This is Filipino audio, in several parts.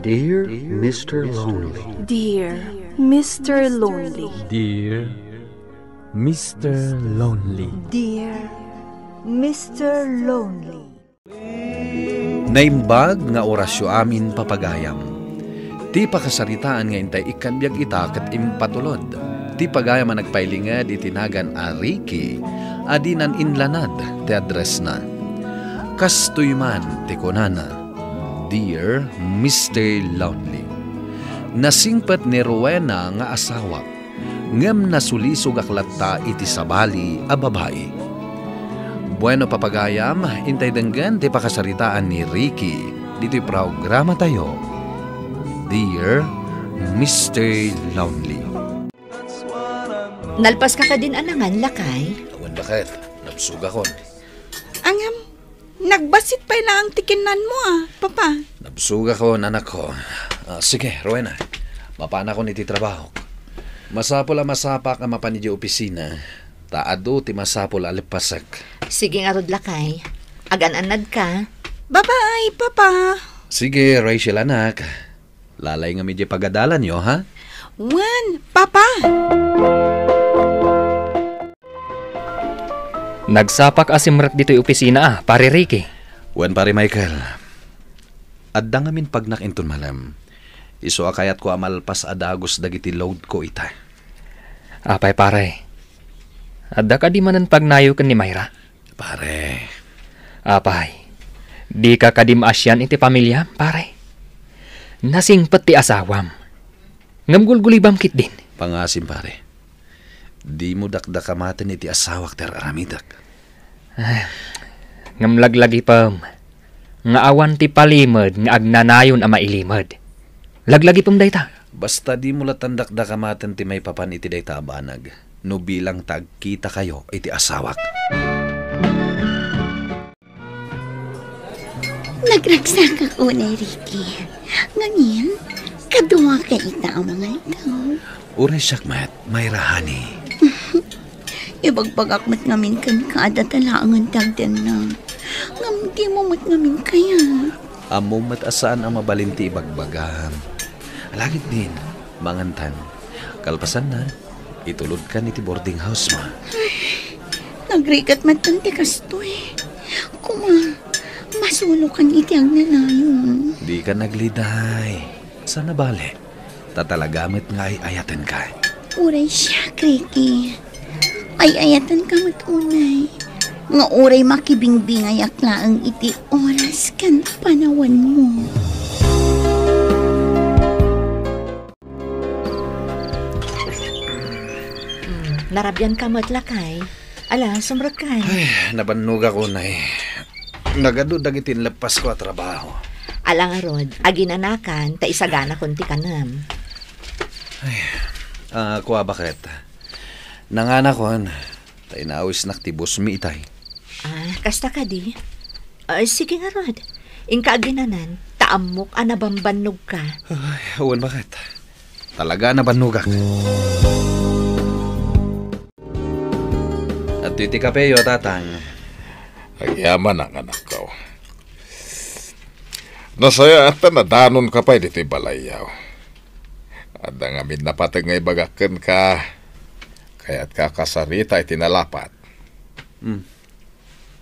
Dear Mr. Lonely. Dear Mr. Lonely. Dear Mr. Lonely. Dear Mr. Lonely. Naimbag nga orasyo amin papagayam. Ti pakasaritaan nga intay ikanbyag ita ket impatulod. Ti pagayam ang nagpailingad itinagan a Ricky, adinan inlanad ti address na. Kastoy man ti kunana, Dear Mr. Lonely. Nasingpet ni Rowena nga asawa, ngem nasulisog aklatta iti sabali a babae. Bueno papagayam, intay denggan ti pakasaritaan ni Ricky dito programa tayo. Dear Mr. Lonely. Nalpas ka din anangan, lakay? Awan bakit? Nabsuga ko. Angam, nagbasit pa lang ang tikinan mo papa. Nabsuga ko, anak ko. Sige, Rowena. Mapana ko niti trabaho. Masapol masapak ang mapanidyo opisina. Taado ti masapol alipasak. Sige nga rod, lakay. Agan-anad ka. Bye-bye, papa. Sige, Rachel, anak. Lalay nga medyo pagadalan nyo, ha? Wan, papa. Nagsapak asimrat dito'y opisina pare Ricky. Wen pare Michael. Adda ngamin pag nakinton malam. Iso akayat ko amalpas adagos dagiti load ko ita. Apay pare. Adda ka di manan pagnayo ken ni Mayra? Pare. Apay. Di ka kadim asyan iti pamilya, pare. Nasingpet ti asawam. Ngamgulgulibam kit din. Pangasim pare. Di mo dakdakamaten iti asawak ter aramidak. Ngamlaglagi pam. Nga awan ti palimod nga agnanayon a mailimod. Laglagi pam dayta. Basta di mo latandakdakamaten ti may papan iti dayta abanag. No bilang tagkita kayo iti asawak. Nagragsak ako na, Ricky. Ngayon, kaduwa ka ita ang mga ito. Uray sakmat, may rahani. Ibagbag akmat ngamin kan kada talangan tagdan na. Ngam di mo mat ngamin kaya. Amo mat asaan ang mabalinti ibagbagam. Alagit din, mangantan. Kalpasan na, itulod ka ni ti boarding house ma. Nagrigat matanti kasto Kuma, masunukan iti ang nanayon. Di ka nagliday. Sana bale, tatalagamit nga ay ayatan ka. Uray siya, Ricky. Ay ayatan ka matunay. Nga uray makibingbingay aklaang iti oras kan panawan mo. Narabyan ka mo't, lakay. Ala, sumrot ka. Ay, nabanuga ko na Nagado dagitin lepas ko a trabaho. Ala nga rod, aginanakan, ta isagana kunti kanam. Ay, kuha bakit? Nangana kon, tayo naawis naktibos mi itay. Kasta ka di? Sige nga rod, ingka aginanan, taamok anabambanog ka. Ay, awan bakit? Talaga nabanuga. At iti kapeyo, tatang. Agyaman ang anak ko. Nasaya at nadanon ka pa dito balayaw. At ang amin napatag ngay bagakan ka, kaya't kakasarita itinalapat.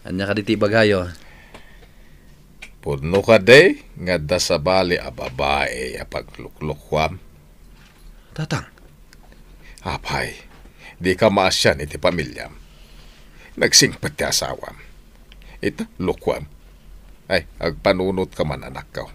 Anya ka diti bagayo? Pudno ka day, nga da sa bali a babae a pagluklukwam. Tatang. Apay, di ka maasyan iti pamilyam. Nagsingpat ti asawam. Ito, lukwam. Ay, agpanunot ka man anak ko.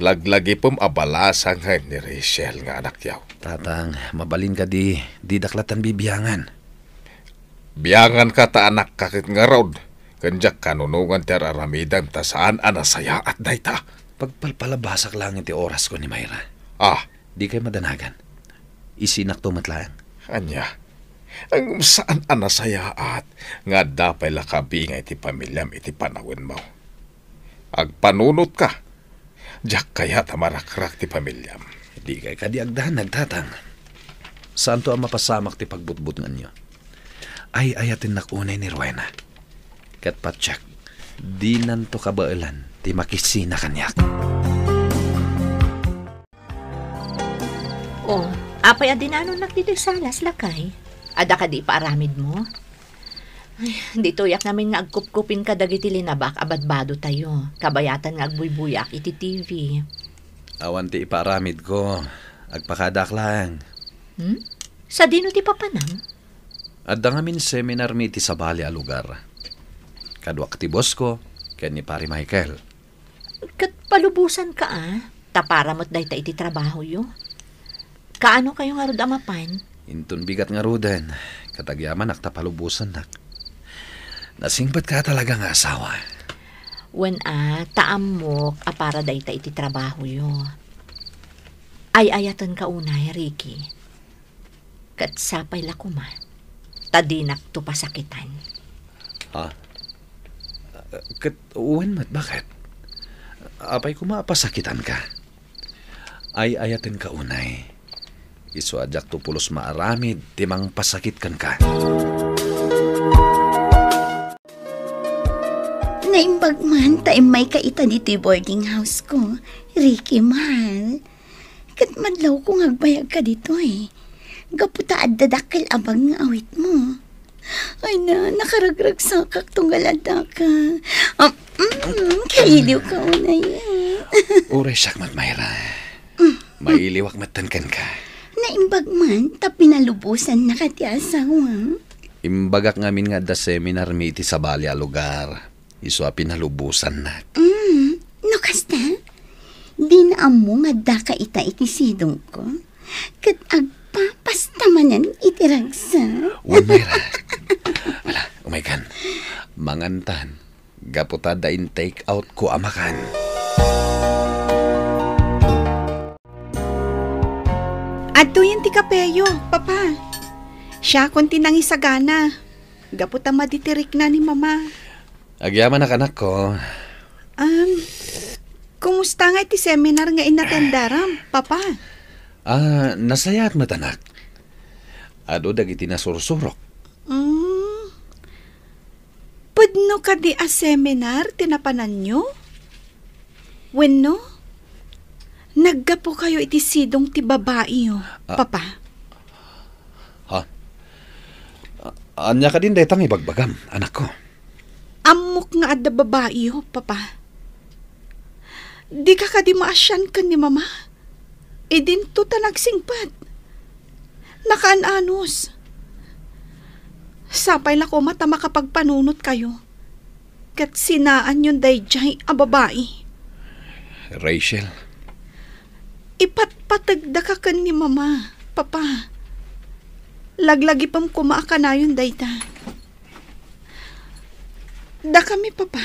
Laglagi pom abalasang ni Rachel nga anak yaw. Tatang, mabalin ka di daklatan bibiyangan. Biyangan ka ta anak kakit nga raod. Kanjak kanunungan ti aramidam ta saan anasaya at dayta. Pagpalpalabasak lang iti oras ko ni Mayra. Di kayo madanagan. Isinak tumatlaan. Anya, ang saan anasaya at nga dapay lakabingay iti pamilyam iti panawin mo. Agpanunot ka. Diyak kaya tamarakrak ti pamilyam. Di kay kadiagdahan nagtatang. Saan to ang mapasamak ti pagbutbut nyo? Ay ayatin nakunay ni Rowena. Kat patsak, di nanto kabailan ti makisina kanyak. Oh, apay adin ano nagdidagsalas lakay. Ada ka di paaramid mo? Ay, dito yak namin nga agkup-kupin ka dagiti linabak abadbado tayo. Kabayatan nga agbuybuyak iti TV. Awan ti iparamid ko. Agpakadak lang. Sa dino ti papanam? Adda ngamin seminar mi ti sabali a lugar. Kadwak ti boss ko, ken ni pari Michael. Kat palubusan ka tapara mo't day ta iti trabaho yo. Kaano kayo nga rod amapan? Intun bigat nga ruden. Katagyaman naktapalubusan nak. Nasingbat ka talaga nga asawa. When taamok para day ta iti trabaho yo. Ay ayatan ka unay, Ricky. Kat sapay lakuma. Tadinak to pasakitan. Kat uwan mat bakit? Apay kumapasakitan ka. Ay ayatin ka unay. Isu ajak to pulos maaramid timang pasakitkan ka. Naimbag man, taim may kaita dito boarding house ko. Ricky, mahal. Kat madlaw kong agbayag ka dito Gaputa at dadakil abang nga awit mo. Ay na, nakaragrag sakak tunggalada ka. Kailiw ka unay. Uray sakmat Mayra. Mailiwak matankan ka. Naimbag man, pinalubusan na ka ti asawa. Imbagak ngamin nga da seminar mi iti sabali a lugar. Isu a pinalubusan na. No kasta? Di na amo nga da ka ita ikisidong ko. Kat agpapastamanan itiragsa. Wan Mayra. Wala, umaykan. Mangantan. Gaputada in take out ko amakan. Adto yan ti kapeyo, papa. Siya kunti nang isagana. Gaputa maditirik na ni mama. Agyaman anak ko. Kumusta nga iti seminar nga inatendaram, papa? Nasaya at matanak. Ado dagiti nasursurok. Pudno ka di a seminar tinapanan nyo? Wenno? Naggapo kayo iti sidong ti babae papa? Anya ka din detang ibagbagam, anak ko. Amok nga adda babae papa. Di ka di maasyan ka ni mama. Din to ta nagsingpat. Nakaanos. Sapay la ko mata makapagpanunot kayo. Kat sinaan yung dayjay a babae. Rachel. Ipatpatagda ka ni mama, papa. Laglagi pang kumaaka na yun dayta. Da kami, papa.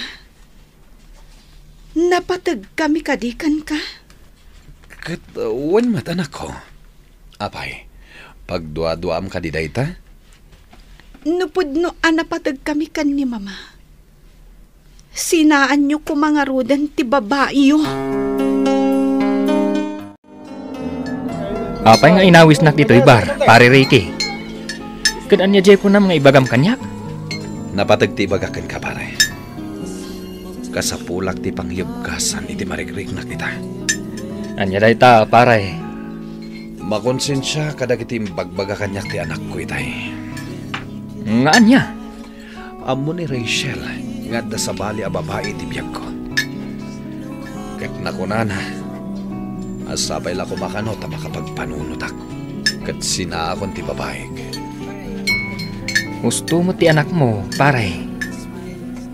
Napatag kami kadikan ka. Kat wan mat anak ko. Apay, pagdua-duam ka di dayta? Nupudno napatag kami kan ni mama. Sinaan nyo kumangarudan ti babae yo. Apay nga inawis nak dito ibar, pare Ricky. Kadaan niya ko na mga ibagam kanyak. Napatag ti ibagakan ka pare. Kasapulak ti pangyubkasan iti marigrig na kita. Anya day ta, pare. Makonsensya kadag iti imbagbaga kanyak ti anak ko itay. Nga anya? Amo ni Rachel, nga da sa bali a babae ti biyag ko. Kat nakunana, asabay la kumakano ta makapagpanunutak. Kat sinaakon ti babae. Gusto mo ti anak mo, pare.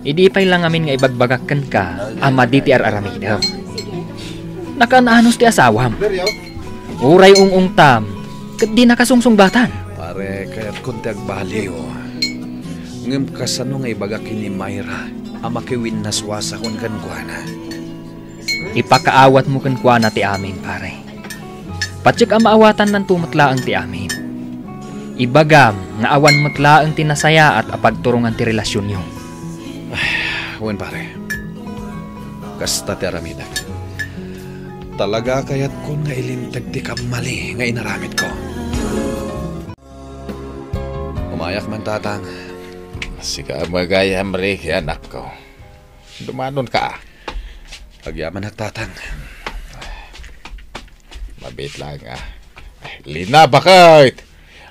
Idi pa'y lang amin nga ibagbagakan ka, ama di ti ar-aramidaw. Nakanaanos ti asawam. Uray ung-ungtam, kat di nakasungsung-batan. Pare, kaya't kunti agbaliw. Ngem kasano nga ibagakin ni Mayra, ama kiwin naswasa kon kankwana. Ipakaawat mo kankwana ti amin, pare. Patsik ang maawatan ng tumutlaang ti amin. Ibagam nga awan matlaang tinasaya at apagturungan ti relasyon nyo. Wen pare, kasta ti aramidak. Talaga kayat ko nga ilintag ti kamali nga inaramid ko. Umayak man tatang. Sika magayam Ricky, anak ko. Dumanon ka. Agyaman nagtatang. Mabit lang lina bakit?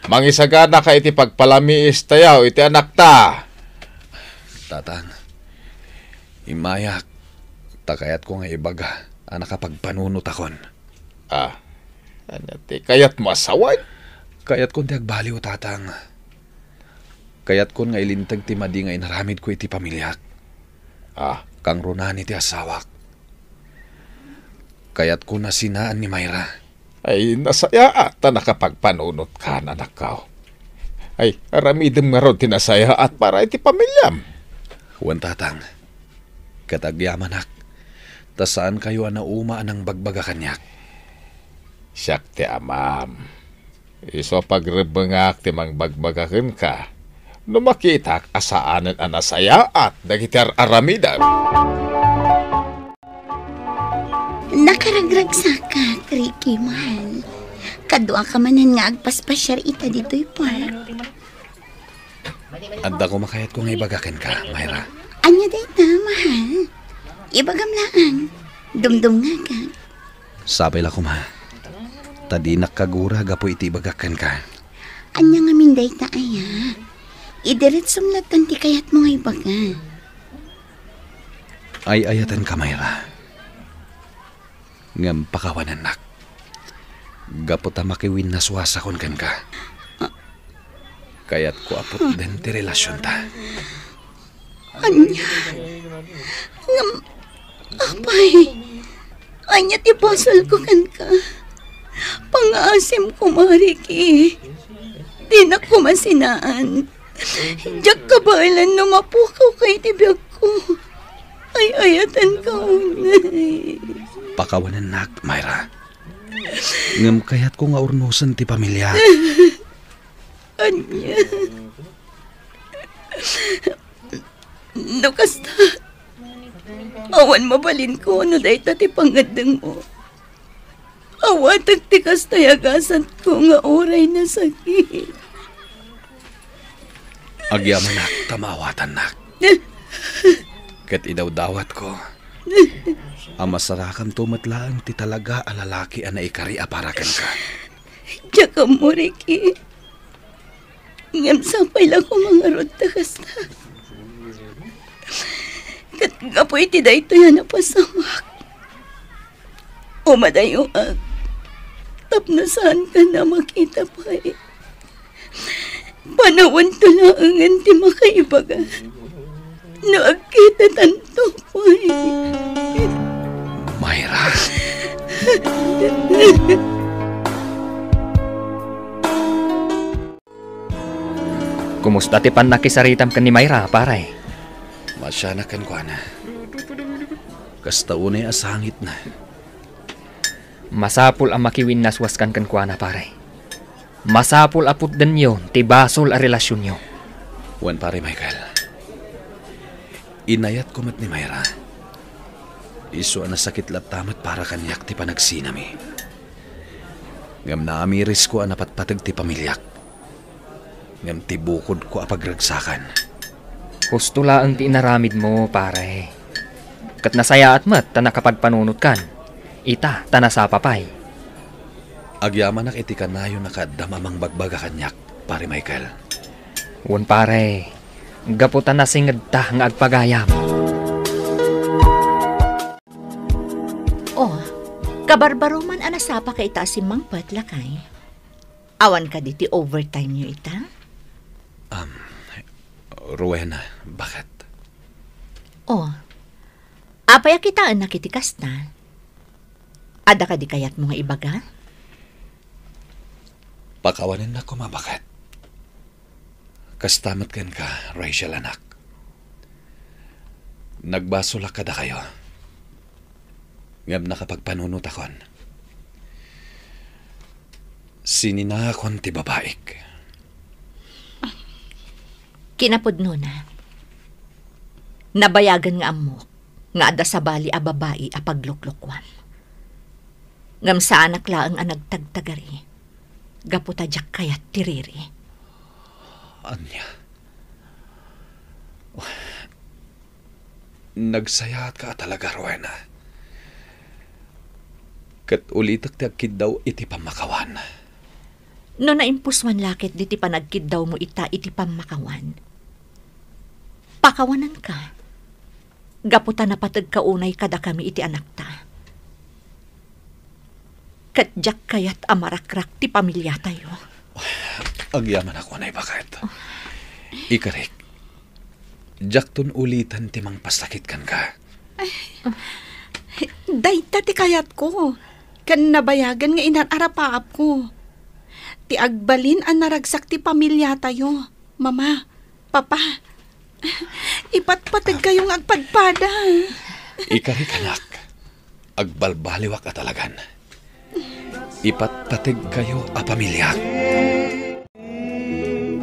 Mangisagana ka iti pagpalamiis tayaw iti anak ta. Tatang, imayak, takayat ko nga ibaga, anak kapagpanunot akon. Ano ti kayat masaway? Kayat ko ti agbaliw, tatang. Kayat ko nga ilintag ti madi nga inaramid ko iti pamilyak. Kang runan iti asawak. Kayat ko na sinaan ni Mayra. Ay, nasaya ata nakapagpanunot ka, anak ka. Ay, aramidem nga ron tinasaya at para iti pamilyam. Huwan, tatang, katagyaman ak, ta saan kayo anauma ng bagbaga kanyak? Siyak ti amam. Iso pagrebengak ti mang bagbagaken ka. No makita asaanan anasaya at dagiti aramidan. Nakaragragsak ka, Ricky, mahal. Kadwa ka manan nga agpaspasyar ita dito'y park. Anda ko makayat ko nga ibagakan ka, Mayra. Anya day na, mahal. Ibagam laang. Dumdum nga ka. Sabay la ko, ma. Tadi nakagura gapo iti ibagakan ka. Anya nga minday ta, aya. Idiret sumlatan ti kayat mo nga ibaga. Ay ayatan ka, Mayra. Ngam pakawanan nak. Gapo ta makiwin na suwasakon kan ka. Kayat ko apot din ti relasyon ta. Anya. Ngam, apay. Anya ti basal ko kan ka. Pangaasim ko, Mariki. Di na ko masinaan. Diyak kabailan na mapukaw kay tibiyag ko. Ay ayatan ka unay. Pakawanan nak, Mayra. Ngam kayat ko nga urnusan ti pamilya. Anya. No kasta. Awan mabalin ko ano dahi ti pangadang mo. Awatag ti kasta yagasan ko nga oray na sakit. Agyaman nak, tamawatan nak. Kat idawdawat ko. Amasarakam tumatlaang ti talaga alalaki a naikari aparakan ka. Tsaka mo, Ricky. Ngam sapay lang ko mga rodta kasta. Kat kapoy ti da ito yan napasamak. Umadayo ag. Tapnasan ka na makita pa eh. Panawan tulaangan ti makaibaga. Naagkita tanto pa eh. Mayra. Kumusta ti pan nakisaritam kan ni Mayra, paray? Masya na kan kwa na. Kasta unay asangit na. Masapul ang makiwin naswaskan kan kwa na, paray. Masapul aput din yun, ti basol a relasyon nyo. Wan pare, Michael. Inayat ko mat ni Mayra. Iso na sakit latamat para kanyak ti panagsinami. Ngam naamiris ko anapatpatag ti pamilyak. Ngam ti bukod ko apagragsakan. Husto laang ti inaramid mo, pare. Kat nasaya at mat, ta nakapagpanunot kan. Ita, ta nasapapay. Agyaman nak iti kanayo nakadamamang bagbaga kanyak, pare Michael. Wan pare, gaputan na singad ta nga agpagayam. Oh, kabarbaro man anasapa ka ita si Mang Patlakay. Awan ka diti overtime nyo ita? Rowena, bakit? Oh, apaya kitaan na kitikas na. Ada ka di kayat mo nga ibaga? Pakawanin na ko, bakit? Kastamat kan ka, Rachel anak. Nagbasula ka da kayo. Ngam nakapagpanunot akon. Sinina akon ti babaik. Kinapudno na. Nabayagan nga amok nga ada sa bali a babae a pagluklukwan. Ngam sa anak laang a nagtagtagari. Gaputa jak kayat tiriri. Anya. Nagsayat ka talaga, Rowena. Kat ulitak ti agkid daw iti pamakawan. No naimpuswan lakit diti panagkid daw mo iti pamakawan. Pakawanan ka. Gaputa na patag kaunay kada kami iti anak ta. Katjak kayat amarakrak ti pamilya tayo. Agyaman ako na bakit. Ikarik, jakton ulitan timang pasakit kan ka. Dayta ti kayat ko. Kan nabayagan nga inararapaap ko. Ti agbalin ang naragsak ti pamilya tayo. Mama, papa, ipatpatag kayong agpadpada. Ikarik anak, agbalbaliwak at talagan. Ipatpatag kayo a pamilya.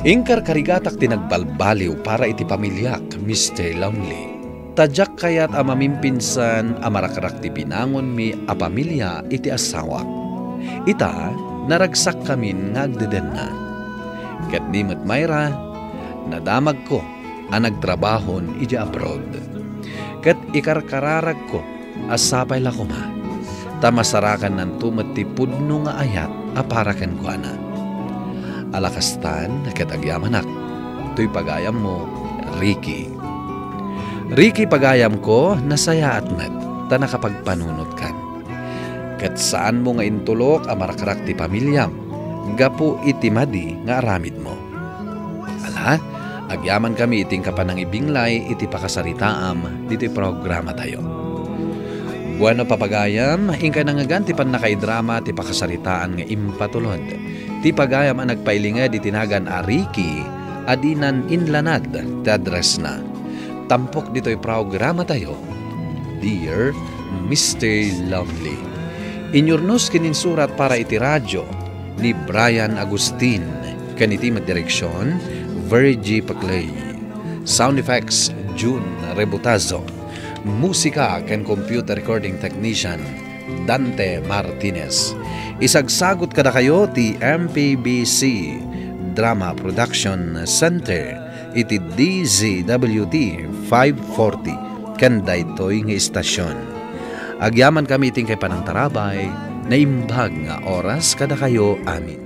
Ingkar karigatak tinagbalbaliw para iti pamilyak, Mr. Lonely. Tadyak kayat amamimpinsan amarakrak ti pinangon mi a pamilya iti asawa. Ita, naragsak kamin nga agdeden na. Kat ni Mayra, nadamag ko ang nagtrabahon iti abroad. Kat ikarkararag ko asapay lakuma. Tamasarakan ng tumat ti pudno nga ayat aparakan ko ana. Alakastan kat agyamanak. To'y pagayam mo, Ricky. Ricky pagayam ko, nasaya at met, ta nakapagpanunot kan. Kat saan mo nga intulok amarakrak ti pamilyam, gapu iti madi nga aramid mo. Ala, agyaman kami iting kapanang ibinglay iti pakasaritaam diti programa tayo. Bueno papagayam, ingka nangagan ti panakaidrama ti pakasaritaan nga impatulod. Ti pagayam ang nagpailinga di tinagan a Ricky, adinan inlanad ti address na. Tampok dito'y programa tayo, Dear Mr. Lonely. Inyurnos kininsurat para iti radyo ni Brian Agustin, kaniti direksyon, Virgie Paclay. Sound effects, June Rebutazo. Musika ken computer recording technician, Dante Martinez. Isagsagot kada kayo ti MPBC Drama Production Center iti DZWT 540 ken daytoy nga istasyon. Agyaman kami iting kay panang tarabay na imbag nga oras kada kayo amin.